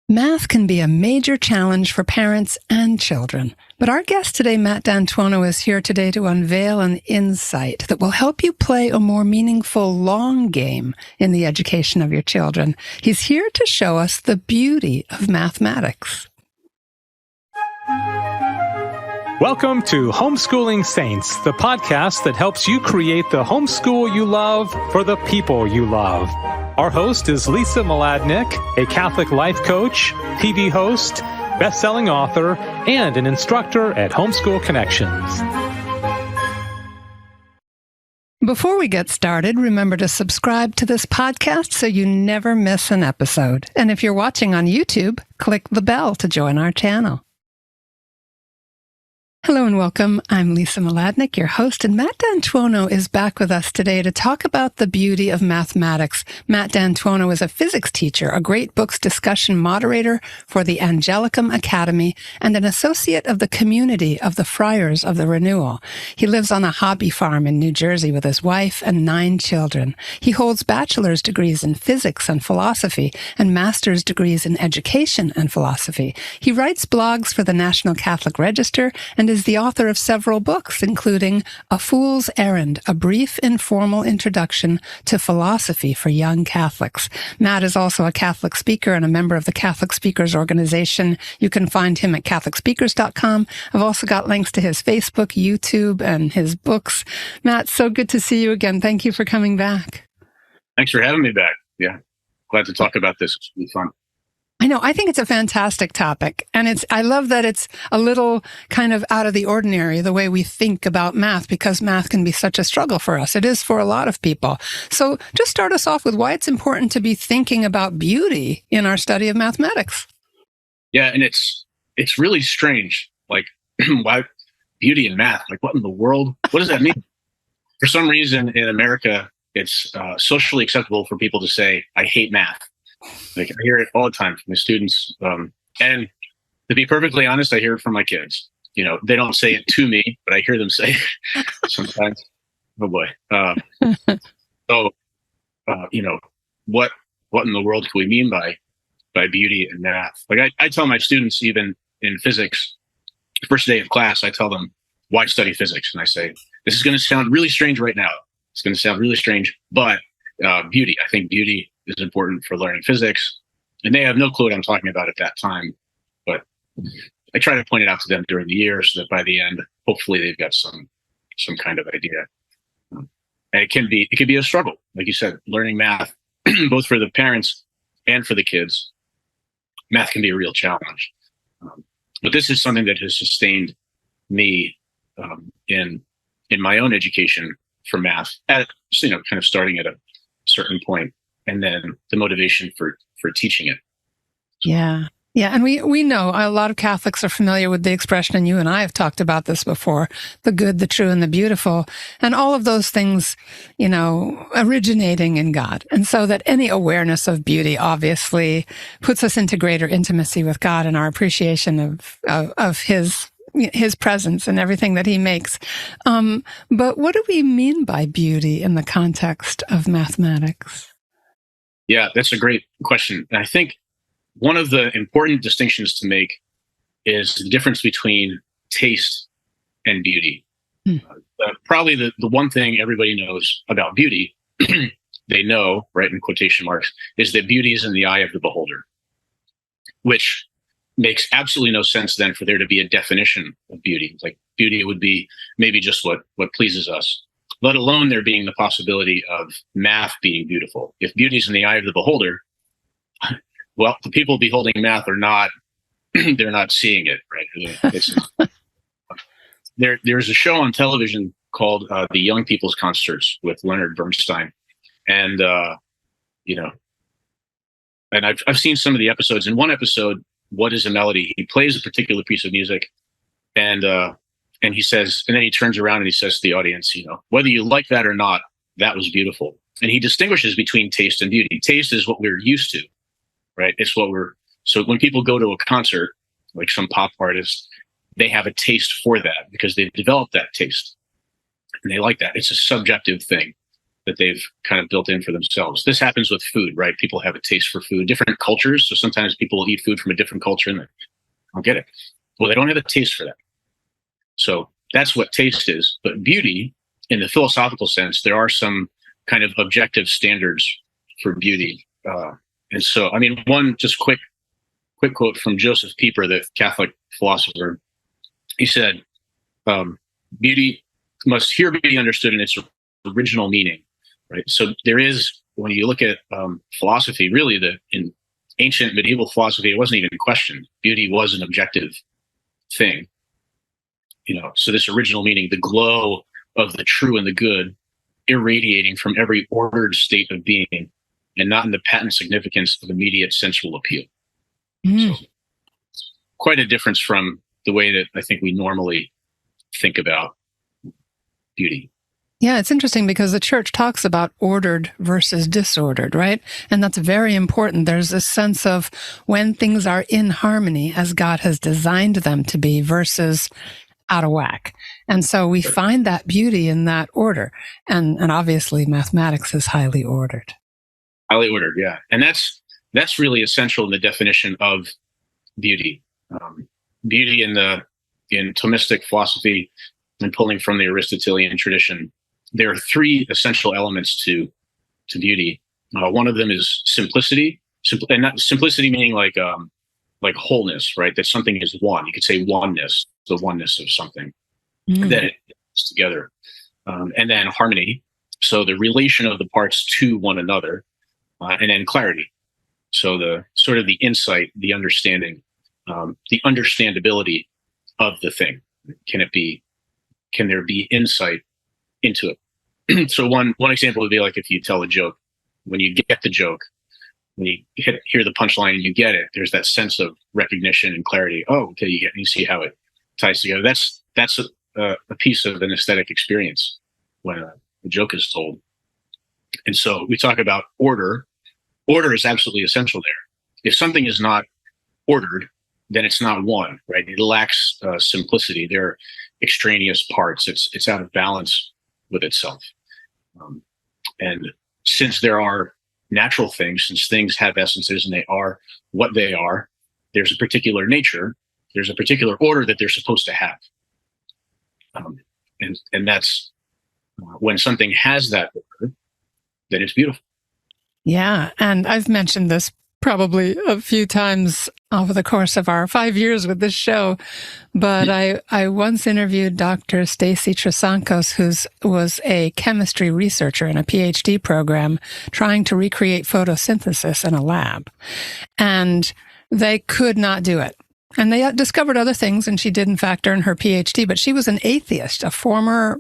Math can be a major challenge for parents and children. But our guest today, Matt D'Antuono, is here today to unveil an insight that will help you play a more meaningful long game in the education of your children. He's here to show us the beauty of mathematics. Welcome to Homeschooling Saints, the podcast that helps you create the homeschool you love for the people you love. Our host is Lisa Mladinich, a Catholic life coach, TV host, best-selling author, and an instructor at Homeschool Connections. Before we get started, remember to subscribe to this podcast so you never miss an episode. And if you're watching on YouTube, click the bell to join our channel. Hello and welcome. I'm Lisa Mladinich, your host, and Matt D'Antuono is back with us today to talk about the beauty of mathematics. Matt D'Antuono is a physics teacher, a great books discussion moderator for the Angelicum Academy, and an associate of the community of the Friars of the Renewal. He lives on a hobby farm in New Jersey with his wife and 9 children. He holds bachelor's degrees in physics and philosophy and master's degrees in education and philosophy. He writes blogs for the National Catholic Register and is the author of several books, including A Fool's Errand, a brief informal introduction to philosophy for young Catholics. Matt is also a Catholic speaker and a member of the Catholic Speakers Organization. You can find him at catholicspeakers.com. I've also got links to his Facebook, YouTube, and his books. Matt, so good to see you again. Thank you for coming back. Thanks for having me back. Yeah, glad to talk about this. It's really fun. I know. I think it's a fantastic topic. And I love that it's a little kind of out of the ordinary, the way we think about math, because math can be such a struggle for us. It is for a lot of people. So just start us off with why it's important to be thinking about beauty in our study of mathematics. Yeah. And it's really strange. Like, why beauty in math? Like, what in the world? What does that mean? For some reason in America, it's socially acceptable for people to say, I hate math. Like, I hear it all the time from the students. And to be perfectly honest, I hear it from my kids. You know, they don't say it to me, but I hear them say it sometimes. Oh boy. You know, what in the world can we mean by beauty in math? Like I tell my students, even in physics, first day of class, I tell them, why study physics? And I say, this is going to sound really strange right now. It's going to sound really strange, but beauty. I think beauty is important for learning physics, and they have no clue what I'm talking about at that time. But I try to point it out to them during the year so that by the end, hopefully they've got some kind of idea. And it can be a struggle, like you said, learning math, both for the parents and for the kids. Math can be a real challenge, but this is something that has sustained me in my own education for math. At kind of starting at a certain point, and then the motivation for teaching it. Yeah. Yeah. And we know a lot of Catholics are familiar with the expression, and you and I have talked about this before, the good, the true, and the beautiful, and all of those things, originating in God. And so that any awareness of beauty obviously puts us into greater intimacy with God and our appreciation of his presence and everything that he makes. But what do we mean by beauty in the context of mathematics? Yeah, that's a great question. And I think one of the important distinctions to make is the difference between taste and beauty. Probably the one thing everybody knows about beauty, they know, right, in quotation marks, is that beauty is in the eye of the beholder, which makes absolutely no sense then for there to be a definition of beauty. Like, beauty would be maybe just what pleases us, let alone there being the possibility of math being beautiful. If beauty is in the eye of the beholder, well, the people beholding math are not, they're not seeing it, right? There's a show on television called The Young People's Concerts with Leonard Bernstein. And, and I've seen some of the episodes. In one episode, What is a Melody? He plays a particular piece of music, and he says, and then he turns around and he says to the audience, whether you like that or not, that was beautiful. And he distinguishes between taste and beauty. Taste is what we're used to, right? It's so when people go to a concert, like some pop artist, they have a taste for that because they've developed that taste and they like that. It's a subjective thing. that they've kind of built in for themselves. This happens with food, right? People have a taste for food, different cultures. So sometimes people will eat food from a different culture and they don't get it. Well, they don't have a taste for that. So that's what taste is. But beauty, in the philosophical sense, there are some kind of objective standards for beauty. And so, I mean, one just quick quote from Joseph Pieper, the Catholic philosopher. He said, beauty must here be understood in its original meaning, right? So there is, when you look at philosophy, really in ancient medieval philosophy, it wasn't even questioned. Beauty was an objective thing. So this original meaning, the glow of the true and the good irradiating from every ordered state of being and not in the patent significance of immediate sensual appeal. So quite a difference from the way that I think we normally think about beauty. Yeah, it's interesting because the church talks about ordered versus disordered, right? And that's very important. There's this sense of when things are in harmony as God has designed them to be versus out of whack. And so we find that beauty in that order. And obviously mathematics is highly ordered. Highly ordered, yeah. And that's really essential in the definition of beauty. Beauty in Thomistic philosophy and pulling from the Aristotelian tradition, there are three essential elements to beauty. One of them is simplicity, and not simplicity meaning like wholeness, right? That something is one. You could say oneness, the oneness of something that it is together, and then harmony. So the relation of the parts to one another, and then clarity. So the sort of the insight, the understanding, the understandability of the thing. Can there be insight into it? So one example would be like if you tell a joke, when you get the joke, when you hear the punchline and you get it, there's that sense of recognition and clarity. Oh, okay, you see how it ties together. That's a piece of an aesthetic experience when a joke is told. And so we talk about order. Order is absolutely essential there. If something is not ordered, then it's not one, right? It lacks simplicity. There are extraneous parts. It's out of balance with itself. And since there are natural things, since things have essences and they are what they are, there's a particular nature, there's a particular order that they're supposed to have. And that's when something has that order, then it's beautiful. Yeah. And I've mentioned this probably a few times over the course of our 5 years with this show, but I once interviewed Dr. Stacy Trasancos, who was a chemistry researcher in a PhD program trying to recreate photosynthesis in a lab. And they could not do it. And they discovered other things, and she did, in fact, earn her PhD, but she was an atheist, a former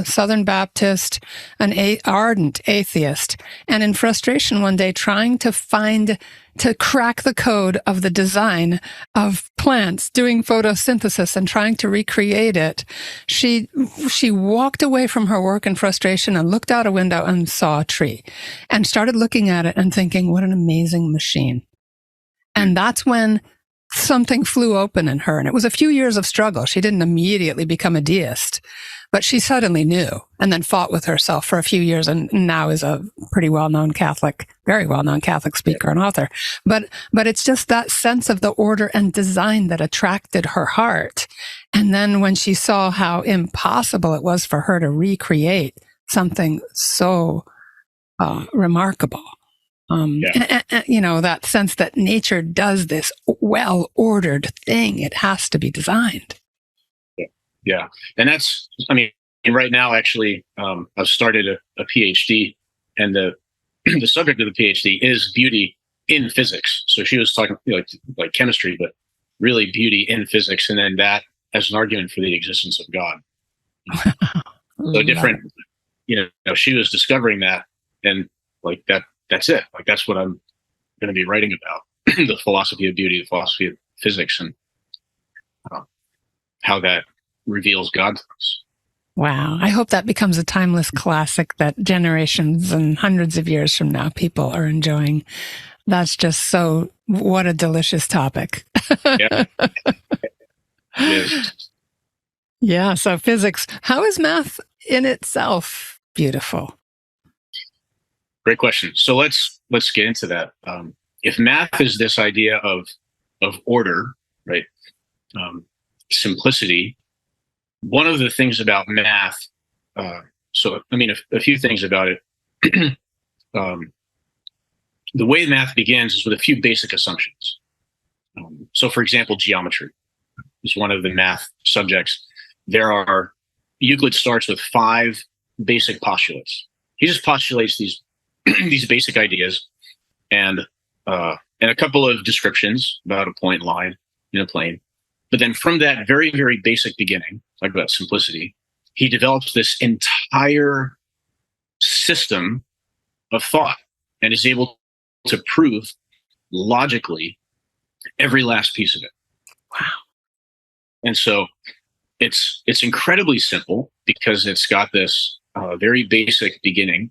Southern Baptist, an ardent atheist. And in frustration one day, trying to crack the code of the design of plants doing photosynthesis and trying to recreate it, she walked away from her work in frustration and looked out a window and saw a tree and started looking at it and thinking, what an amazing machine. And that's when something flew open in her. And it was a few years of struggle. She didn't immediately become a deist, but she suddenly knew and then fought with herself for a few years and now is a pretty well-known Catholic, very well-known Catholic speaker and author. But it's just that sense of the order and design that attracted her heart. And then when she saw how impossible it was for her to recreate something so remarkable, that sense that nature does this well-ordered thing. It has to be designed. Yeah. And that's, right now, actually, I've started a PhD, and the subject of the PhD is beauty in physics. So she was talking like chemistry, but really beauty in physics. And then that as an argument for the existence of God. So different, she was discovering that, and like that's it. Like, that's what I'm going to be writing about. The philosophy of beauty, the philosophy of physics, and how that reveals God to us. Wow. I hope that becomes a timeless classic that generations and hundreds of years from now people are enjoying. That's just what a delicious topic. Yeah. It is. Yeah. So physics, how is math in itself beautiful? Great question. So let's get into that. If math is this idea of order, right? Simplicity. One of the things about math. A few things about it. The way math begins is with a few basic assumptions. So, for example, geometry is one of the math subjects. Euclid starts with 5 basic postulates. He just postulates these these basic ideas and a couple of descriptions about a point, line in a plane. But then from that very, very basic beginning, like about simplicity, he develops this entire system of thought and is able to prove logically every last piece of it. Wow. And so it's incredibly simple because it's got this very basic beginning.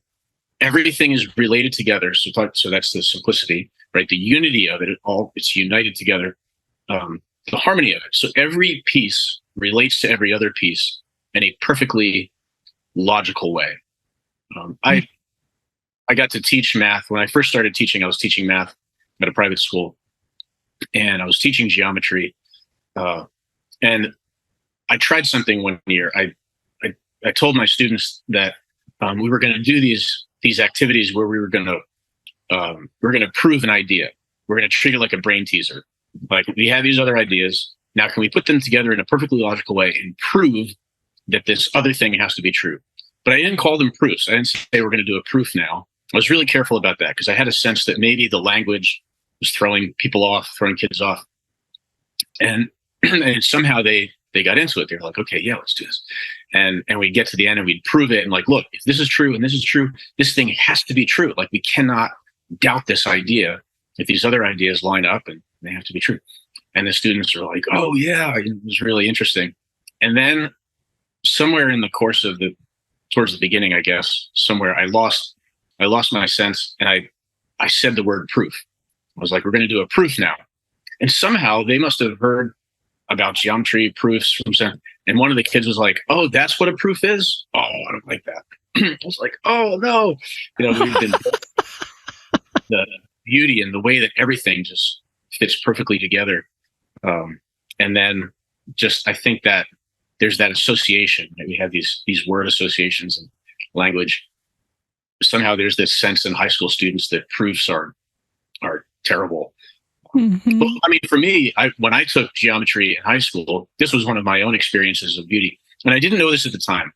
Everything is related together. So that's the simplicity, right? The unity of it all, it's united together. The harmony of it. So every piece relates to every other piece in a perfectly logical way. I got to teach math. When I first started teaching, I was teaching math at a private school, and I was teaching geometry. And I tried something one year. I told my students that we were going to do these activities where we were going to prove an idea. We're going to treat it like a brain teaser. Like, we have these other ideas. Now, can we put them together in a perfectly logical way and prove that this other thing has to be true? But I didn't call them proofs. I didn't say we're going to do a proof now. I was really careful about that because I had a sense that maybe the language was throwing people off, throwing kids off. And somehow they got into it. They were like, okay, yeah, let's do this. And we'd get to the end and we'd prove it. And like, look, if this is true and this is true, this thing has to be true. Like, we cannot doubt this idea if these other ideas line up, and they have to be true. And the students are like, oh yeah, it was really interesting. And then somewhere in the course of towards the beginning, I guess, somewhere I lost my sense, and I said the word proof. I was like, we're going to do a proof now. And somehow they must have heard about geometry proofs from some, and one of the kids was like, oh, that's what a proof is? Oh, I don't like that. I was like, oh no. We've been the beauty and the way that everything just fits perfectly together. And then just, I think that there's that association, right? We have these word associations in language. Somehow there's this sense in high school students that proofs are terrible. Mm-hmm. Well, I mean, for me, when I took geometry in high school, this was one of my own experiences of beauty. And I didn't know this at the time.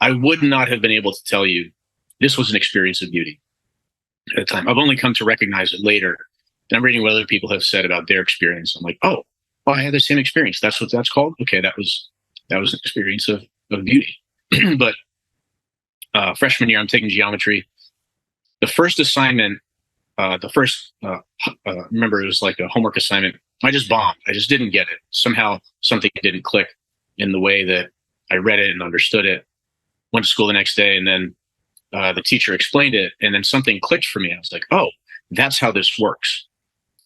I would not have been able to tell you this was an experience of beauty at the time. I've only come to recognize it later. And I'm reading what other people have said about their experience. I'm like, oh, I had the same experience. That's what that's called? Okay, that was an experience of beauty. But freshman year, I'm taking geometry. The first assignment, remember, it was like a homework assignment. I just bombed. I just didn't get it. Somehow something didn't click in the way that I read it and understood it. Went to school the next day, and then the teacher explained it, and then something clicked for me. I was like, oh, that's how this works.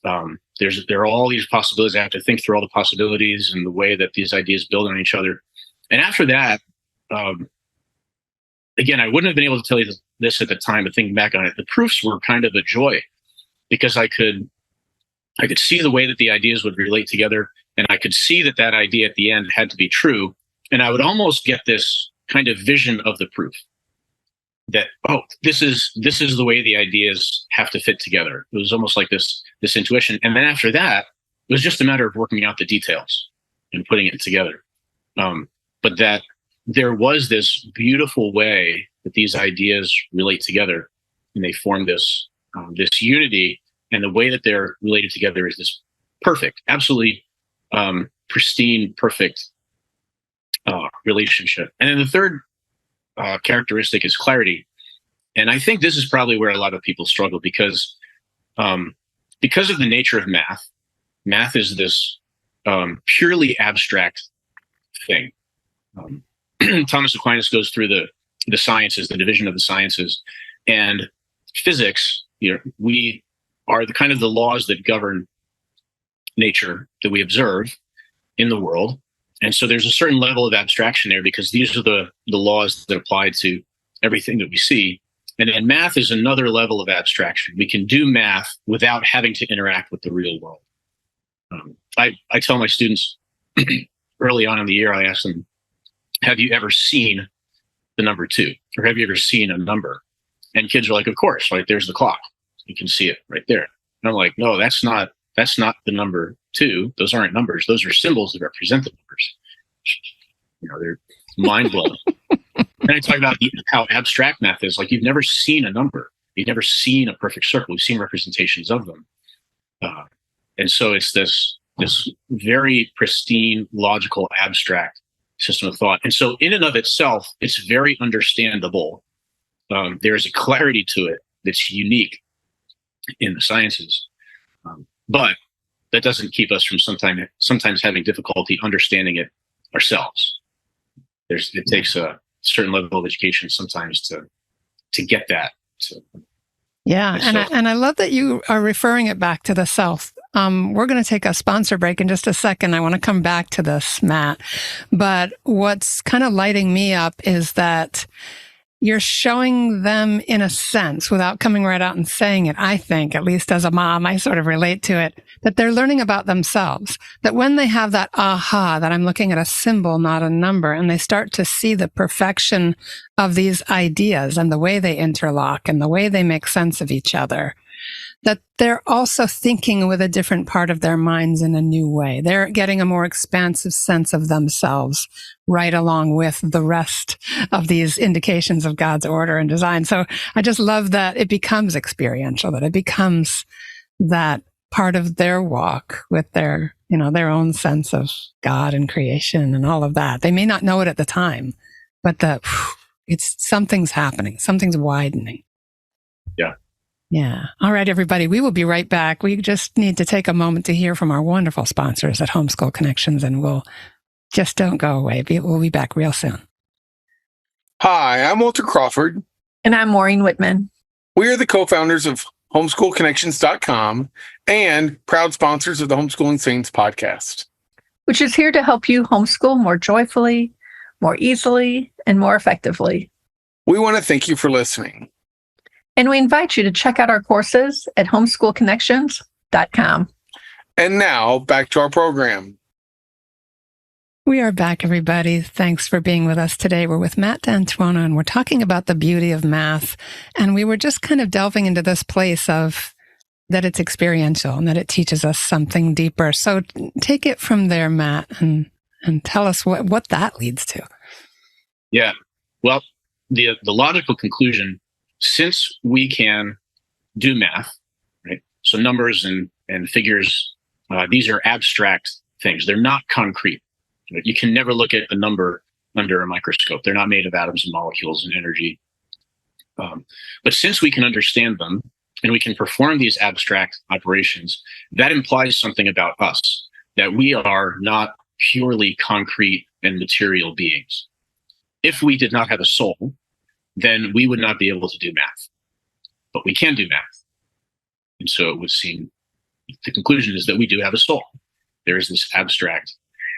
There are all these possibilities. I have to think through all the possibilities and the way that these ideas build on each other. And after that, again, I wouldn't have been able to tell you this at the time, but thinking back on it, the proofs were kind of a joy because I could see the way that the ideas would relate together, and I could see that idea at the end had to be true. And I would almost get this kind of vision of the proof that, oh, this is the way the ideas have to fit together. It was almost like this intuition. And then after that, it was just a matter of working out the details and putting it together. But that there was this beautiful way that these ideas relate together, and they form this unity. And the way that they're related together is this perfect, absolutely pristine, perfect relationship. And then the third characteristic is clarity. And I think this is probably where a lot of people struggle because of the nature of math. Math is this purely abstract thing. Thomas Aquinas goes through the sciences, the division of the sciences, and physics. We are the kind of the laws that govern nature that we observe in the world. And so there's a certain level of abstraction there because these are the laws that apply to everything that we see. And then math is another level of abstraction. We can do math without having to interact with the real world. I tell my students early on in the year, I ask them, have you ever seen the number 2? Or have you ever seen a number? And kids are like, of course, right? There's the clock. You can see it right there. And I'm like, no, that's not the number 2. Those aren't numbers. Those are symbols that represent the numbers. They're mind blowing. And I talk about how abstract math is. Like, you've never seen a number. You've never seen a perfect circle. You've seen representations of them. And so it's this very pristine, logical, abstract system of thought. And so in and of itself, it's very understandable. There's a clarity to it that's unique in the sciences. But that doesn't keep us from sometimes having difficulty understanding it ourselves. It takes a certain level of education sometimes to get that. Yeah, and I love that you are referring it back to the self. We're going to take a sponsor break in just a second. I want to come back to this, Matt. But what's kind of lighting me up is that you're showing them, in a sense, without coming right out and saying it, I think, at least as a mom, I sort of relate to it, that they're learning about themselves. That when they have that aha, that I'm looking at a symbol, not a number, and they start to see the perfection of these ideas and the way they interlock and the way they make sense of each other, that they're also thinking with a different part of their minds in a new way. They're getting a more expansive sense of themselves right along with the rest of these indications of God's order and design. So I just love that it becomes experiential, that it becomes that part of their walk with their own sense of God and creation and all of that. They may not know it at the time, but it's something's happening. Something's widening. Yeah. Yeah. All right, everybody. We will be right back. We just need to take a moment to hear from our wonderful sponsors at Homeschool Connections, and we'll just don't go away. We'll be back real soon. Hi, I'm Walter Crawford. And I'm Maureen Whitman. We are the co-founders of homeschoolconnections.com and proud sponsors of the Homeschooling Saints podcast, which is here to help you homeschool more joyfully, more easily, and more effectively. We want to thank you for listening. And we invite you to check out our courses at homeschoolconnections.com. And now, back to our program. We are back, everybody. Thanks for being with us today. We're with Matt D'Antuono, and we're talking about the beauty of math. And we were just kind of delving into this place of that it's experiential and that it teaches us something deeper. So take it from there, Matt, and tell us what that leads to. Yeah. Well, the logical conclusion, since we can do math, right? So numbers and figures, these are abstract things. They're not concrete. You can never look at a number under a microscope. They're not made of atoms and molecules and energy. But since we can understand them and we can perform these abstract operations, that implies something about us, that we are not purely concrete and material beings. If we did not have a soul, then we would not be able to do math. But we can do math. And so it would seem the conclusion is that we do have a soul. There is this abstract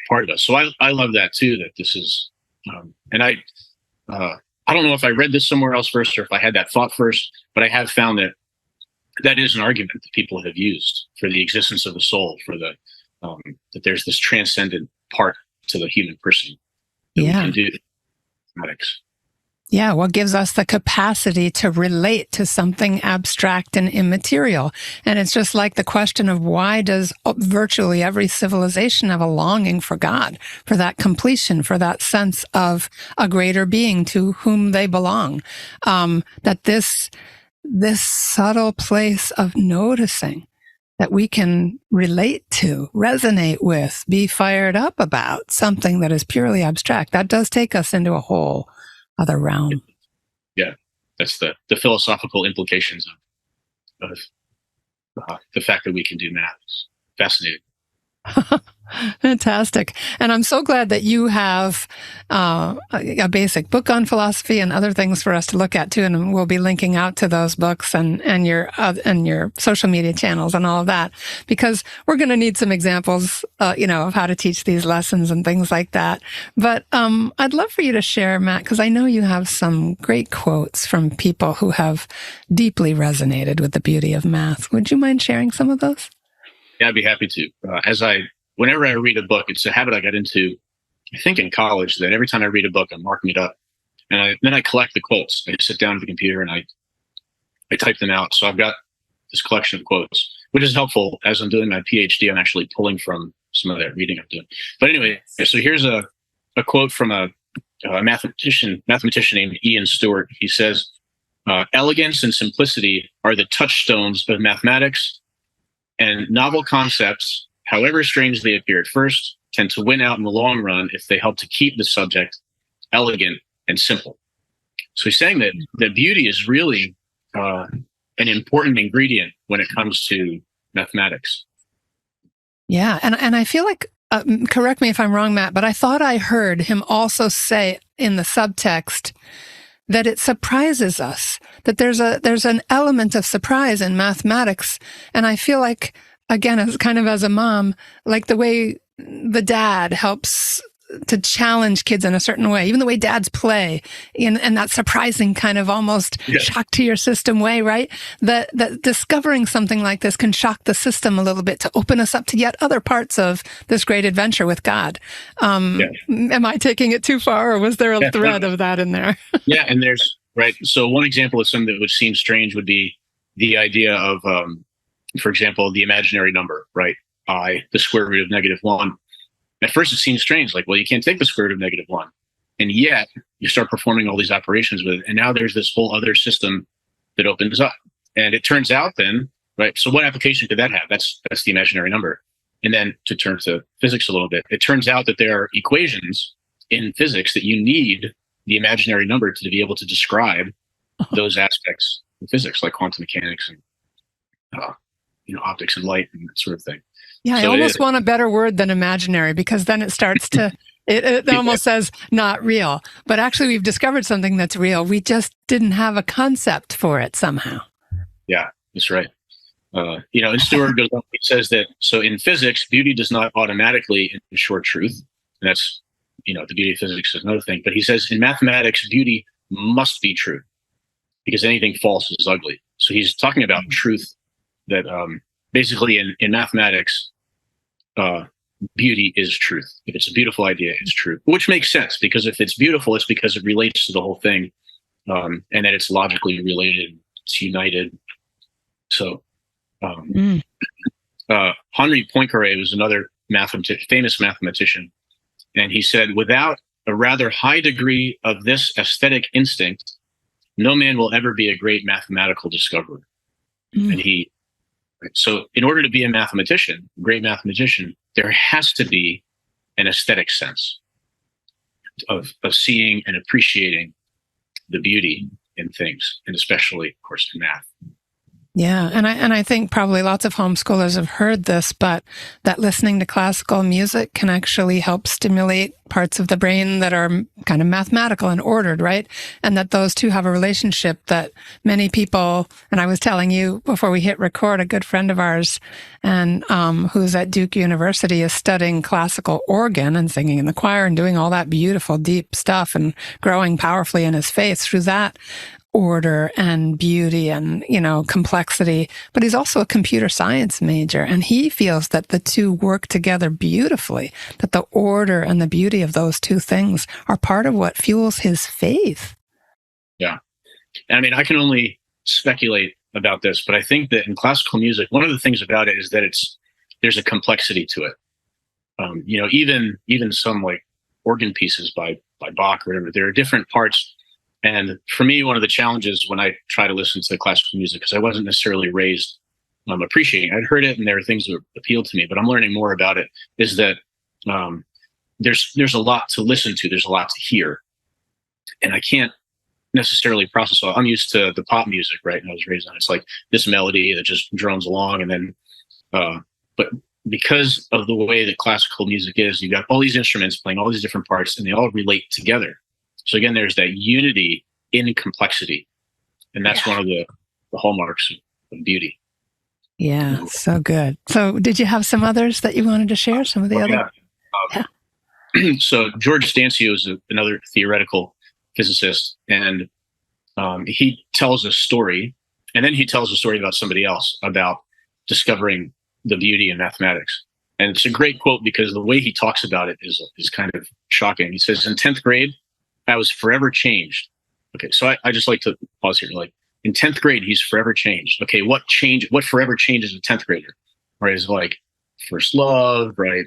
part of us. So I love that too, that this is, and I don't know if I read this somewhere else first or if I had that thought first, but I have found that is an argument that people have used for the existence of the soul, for the, that there's this transcendent part to the human person that we can do mathematics. Yeah, what gives us the capacity to relate to something abstract and immaterial. And it's just like the question of why does virtually every civilization have a longing for God, for that completion, for that sense of a greater being to whom they belong. That this subtle place of noticing that we can relate to, resonate with, be fired up about something that is purely abstract, that does take us into a whole other realm. Yeah, that's the philosophical implications of the fact that we can do math. It's fascinating. Fantastic. And I'm so glad that you have a basic book on philosophy and other things for us to look at too. And we'll be linking out to those books and your social media channels and all of that, because we're going to need some examples, of how to teach these lessons and things like that. But I'd love for you to share, Matt, because I know you have some great quotes from people who have deeply resonated with the beauty of math. Would you mind sharing some of those? Yeah, I'd be happy to. Whenever I read a book, it's a habit I got into, I think in college, that every time I read a book, I'm marking it up. And then I collect the quotes. I sit down at the computer and I type them out. So I've got this collection of quotes, which is helpful as I'm doing my PhD. I'm actually pulling from some of that reading I'm doing. But anyway, so here's a quote from a mathematician named Ian Stewart. He says, elegance and simplicity are the touchstones of mathematics, and novel concepts, however strange they appear at first, tend to win out in the long run if they help to keep the subject elegant and simple. So he's saying that beauty is really an important ingredient when it comes to mathematics. Yeah, and I feel like, correct me if I'm wrong, Matt, but I thought I heard him also say in the subtext that it surprises us, that there's an element of surprise in mathematics. And I feel like, again, as a mom, like the way the dad helps to challenge kids in a certain way, even the way dads play in that surprising kind of almost shock to your system way, right? That discovering something like this can shock the system a little bit to open us up to yet other parts of this great adventure with God. Am I taking it too far, or was there a thread of that in there? Yeah, and there's, right. So one example of something that would seem strange would be the idea of, for example, the imaginary number, right? The square root of -1. At first, it seems strange, like, well, you can't take the square root of -1. And yet, you start performing all these operations with it. And now there's this whole other system that opens up. And it turns out then, right, so what application could that have? That's the imaginary number. And then to turn to physics a little bit, it turns out that there are equations in physics that you need the imaginary number to be able to describe those aspects of physics, like quantum mechanics and optics and light and that sort of thing. Yeah, I almost want a better word than imaginary, because then it starts to, it almost says not real. But actually, we've discovered something that's real. We just didn't have a concept for it somehow. Yeah, that's right. And Stewart goes on, he says that, so in physics, beauty does not automatically ensure truth. And that's, the beauty of physics is another thing. But he says in mathematics, beauty must be true, because anything false is ugly. So he's talking about truth, that basically in mathematics, beauty is truth. If it's a beautiful idea, it's true, which makes sense, because if it's beautiful, it's because it relates to the whole thing, and that it's logically related, it's united. So Henri Poincaré was another famous mathematician, and he said, without a rather high degree of this aesthetic instinct, no man will ever be a great mathematical discoverer. And so in order to be a great mathematician, there has to be an aesthetic sense of seeing and appreciating the beauty in things, and especially, of course, in math. Yeah, and I think probably lots of homeschoolers have heard this, but that listening to classical music can actually help stimulate parts of the brain that are kind of mathematical and ordered, right? And that those two have a relationship that many people, and I was telling you before we hit record, a good friend of ours, and who's at Duke University, is studying classical organ and singing in the choir and doing all that beautiful, deep stuff and growing powerfully in his faith through that order and beauty and, complexity. But he's also a computer science major, and he feels that the two work together beautifully, that the order and the beauty of those two things are part of what fuels his faith. Yeah. I mean, I can only speculate about this, but I think that in classical music, one of the things about it is that there's a complexity to it. Even some like organ pieces by Bach or whatever, there are different parts. And for me, one of the challenges when I try to listen to classical music, because I wasn't necessarily raised appreciating, I'd heard it and there are things that appealed to me, but I'm learning more about it, is that there's a lot to listen to, there's a lot to hear. And I can't necessarily process all. I'm used to the pop music, right? And I was raised on it's like this melody that just drones along, and then but because of the way that classical music is, you've got all these instruments playing all these different parts, and they all relate together. So again, there's that unity in complexity, and that's one of the hallmarks of beauty. Yeah, so good. So did you have some others that you wanted to share? Some of the other? So George Stancio is another theoretical physicist, and he tells a story, and then he tells a story about somebody else about discovering the beauty in mathematics. And it's a great quote because the way he talks about it is kind of shocking. He says, in 10th grade, I was forever changed. Okay, so I just like to pause here. Like, in 10th grade, he's forever changed. Okay, what forever changes a 10th grader? Right, is like first love, right?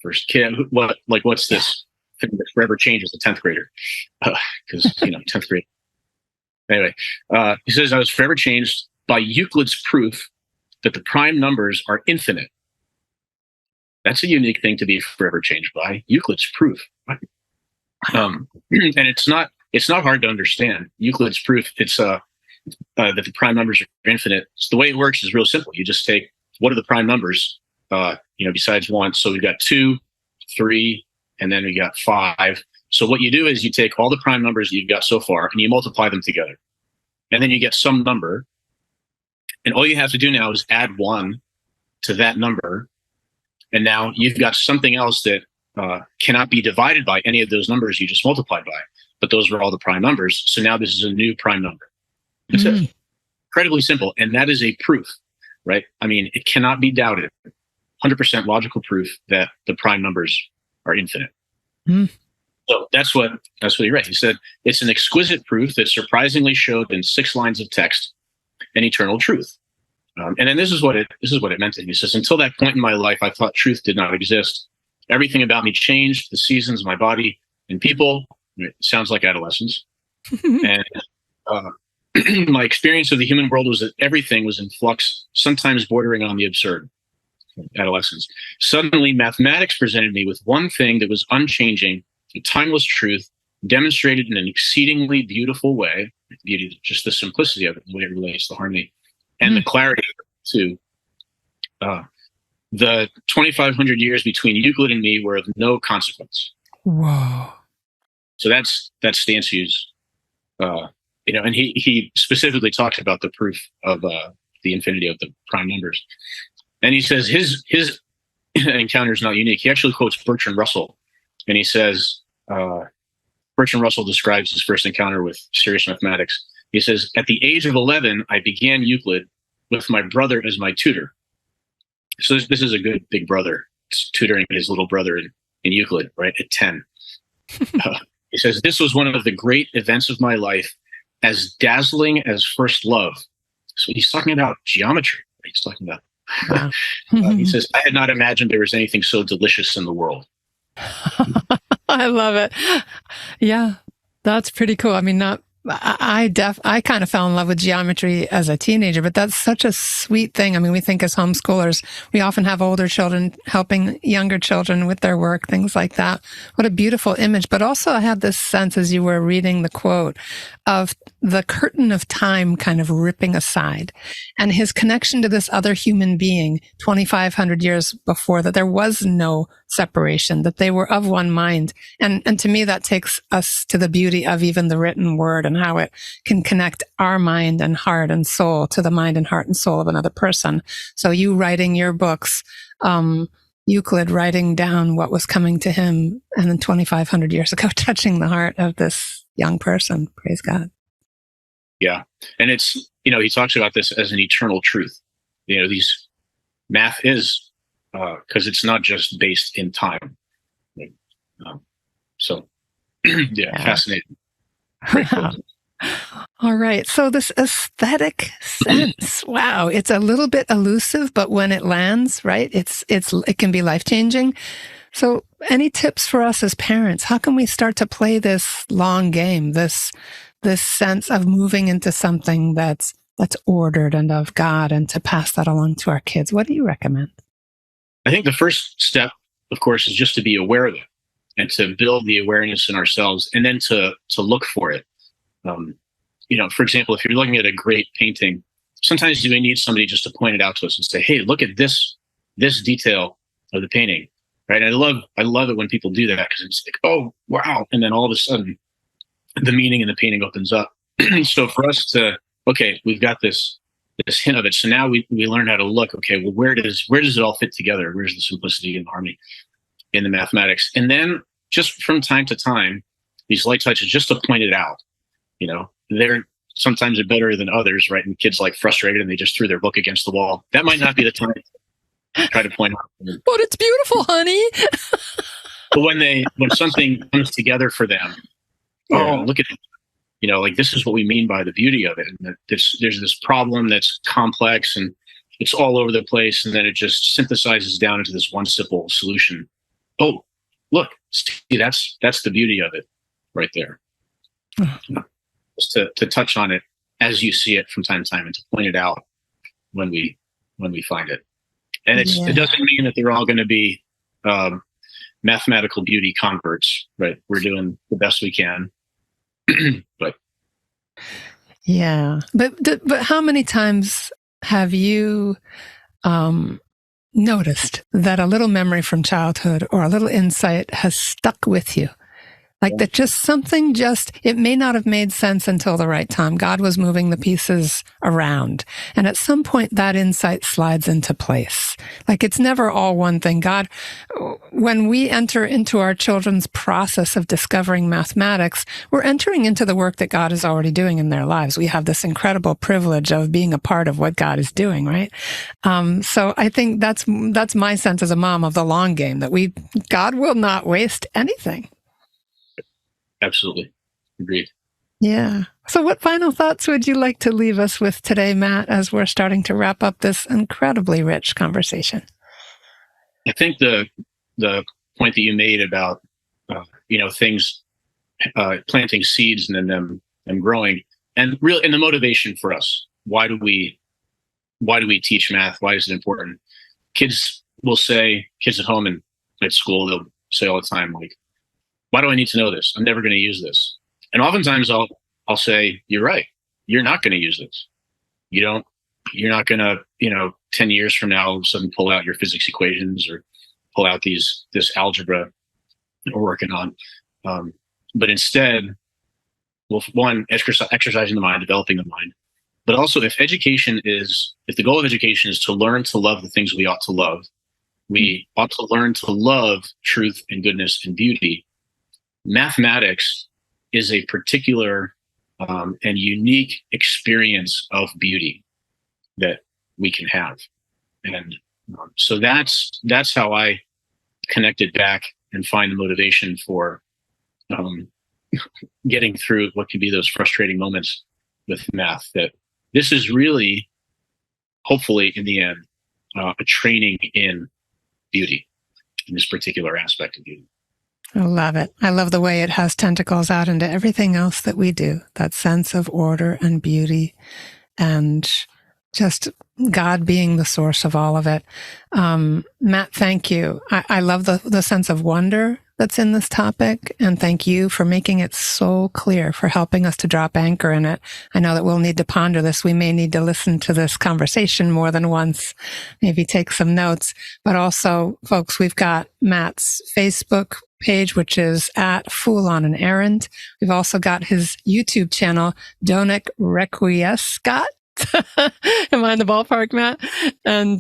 First kid. What's this thing that forever changes a 10th grader? Because 10th grade. Anyway, he says, I was forever changed by Euclid's proof that the prime numbers are infinite. That's a unique thing to be forever changed by. Euclid's proof. Right? And it's not hard to understand. Euclid's proof, it's that the prime numbers are infinite. So the way it works is real simple. You just take, what are the prime numbers, besides 1? So we've got 2, 3, and then we got 5. So what you do is you take all the prime numbers that you've got so far and you multiply them together. And then you get some number. And all you have to do now is add 1 to that number. And now you've got something else that cannot be divided by any of those numbers you just multiplied by. But those were all the prime numbers. So now this is a new prime number. It's incredibly simple. And that is a proof, right? I mean, it cannot be doubted. 100% logical proof that the prime numbers are infinite. So that's what he read. He said, it's an exquisite proof that surprisingly showed in 6 lines of text an eternal truth. And then this is what it meant to him. He says, until that point in my life, I thought truth did not exist. Everything about me changed, the seasons, my body, and people. It sounds like adolescence. And my experience of the human world was that everything was in flux, sometimes bordering on the absurd. Adolescence. Suddenly, mathematics presented me with one thing that was unchanging, a timeless truth, demonstrated in an exceedingly beautiful way. Beauty, just the simplicity of it, the way it relates to harmony, and the clarity to the 2,500 years between Euclid and me were of no consequence. Whoa! So that's Stanciu's, and he specifically talks about the proof of the infinity of the prime numbers. And he says his encounter is not unique. He actually quotes Bertrand Russell, and he says, Bertrand Russell describes his first encounter with serious mathematics. He says, at the age of 11, I began Euclid with my brother as my tutor. So this is a good big brother tutoring his little brother in Euclid, right, at 10. He says, this was one of the great events of my life, as dazzling as first love. So he's talking about geometry. Right? He's talking about Wow. He says, I had not imagined there was anything so delicious in the world. I love it. Yeah, that's pretty cool. I mean, I kind of fell in love with geometry as a teenager, but that's such a sweet thing. I mean, we think as homeschoolers, we often have older children helping younger children with their work, things like that. What a beautiful image. But also I had this sense as you were reading the quote of the curtain of time kind of ripping aside and his connection to this other human being 2,500 years before, that there was no separation, that they were of one mind. And to me, that takes us to the beauty of even the written word and how it can connect our mind and heart and soul to the mind and heart and soul of another person. So you writing your books, Euclid writing down what was coming to him, and then 2,500 years ago, touching the heart of this young person. Praise God. Yeah. And it's, he talks about this as an eternal truth. These math is, because it's not just based in time. Fascinating. Wow. All right. So this aesthetic sense, wow, it's a little bit elusive, but when it lands, right, it can be life-changing. So any tips for us as parents? How can we start to play this long game, this sense of moving into something that's ordered and of God, and to pass that along to our kids? What do you recommend? I think the first step, of course, is just to be aware of it and to build the awareness in ourselves, and then to look for it. For example, if you're looking at a great painting, sometimes you may need somebody just to point it out to us and say, hey, look at this this detail of the painting, right? And I love it when people do that, because it's like, oh, wow. And then all of a sudden the meaning in the painting opens up. So for us to, okay, we've got this hint of it. So now we learn how to look, okay, well, where does it all fit together? Where's the simplicity and harmony in the mathematics? And then just from time to time, these light touches, just to point it out, sometimes they're better than others, right? And kids like frustrated and they just threw their book against the wall. That might not be the time to try to point out. But it's beautiful, honey. But when something comes together for them, oh, look at it. Like, this is what we mean by the beauty of it. And that there's this problem that's complex and it's all over the place. And then it just synthesizes down into this one simple solution. Oh, look, see, that's the beauty of it right there. Just to touch on it as you see it from time to time, and to point it out when we find it. And it doesn't mean that they're all going to be mathematical beauty converts, right? We're doing the best we can. But how many times have you noticed that a little memory from childhood or a little insight has stuck with you? Like that it may not have made sense until the right time. God was moving the pieces around. And at some point that insight slides into place. Like, it's never all one thing. God, when we enter into our children's process of discovering mathematics, we're entering into the work that God is already doing in their lives. We have this incredible privilege of being a part of what God is doing, right? So I think that's my sense as a mom of the long game, that God will not waste anything. Absolutely. Agreed. Yeah. So what final thoughts would you like to leave us with today, Matt, as we're starting to wrap up this incredibly rich conversation? I think the point that you made about, things, planting seeds and then them growing, and the motivation for us. Why do we teach math? Why is it important? Kids at home and at school, they'll say all the time, like, why do I need to know this? I'm never going to use this. And oftentimes I'll say, you're right. You're not going to use this. You're not going to, 10 years from now, all of a sudden pull out your physics equations or pull out this algebra that we're working on. But instead, well, one, exercising the mind, developing the mind. But also, if the goal of education is to learn to love the things we ought to love, we ought to learn to love truth and goodness and beauty. Mathematics is a particular and unique experience of beauty that we can have. And so that's how I connect it back and find the motivation for getting through what can be those frustrating moments with math. That this is really, hopefully in the end, a training in beauty, in this particular aspect of beauty. I love it. I love the way it has tentacles out into everything else that we do, that sense of order and beauty and just God being the source of all of it. Matt, thank you. I love the sense of wonder that's in this topic, and thank you for making it so clear, for helping us to drop anchor in it. I know that we'll need to ponder this. We may need to listen to this conversation more than once, maybe take some notes. But also, folks, we've got Matt's Facebook page, which is at Fool on an Errand. We've also got his YouTube channel, DonecRequiescat. Am I in the ballpark, Matt? And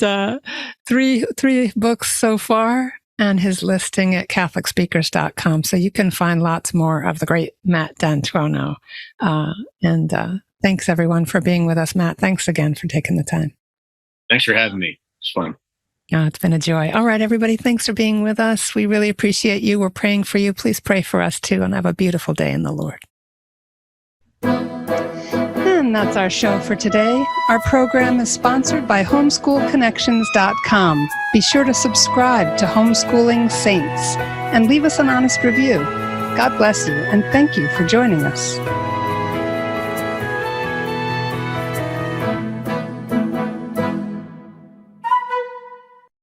three books so far, and his listing at CatholicSpeakers.com. So you can find lots more of the great Matt D'Antuono. And thanks, everyone, for being with us. Matt, thanks again for taking the time. Thanks for having me. It's fun. It's been a joy. All right, everybody, thanks for being with us. We really appreciate you. We're praying for you. Please pray for us, too, and have a beautiful day in the Lord. And that's our show for today. Our program is sponsored by HomeschoolConnections.com. Be sure to subscribe to Homeschooling Saints and leave us an honest review. God bless you, and thank you for joining us.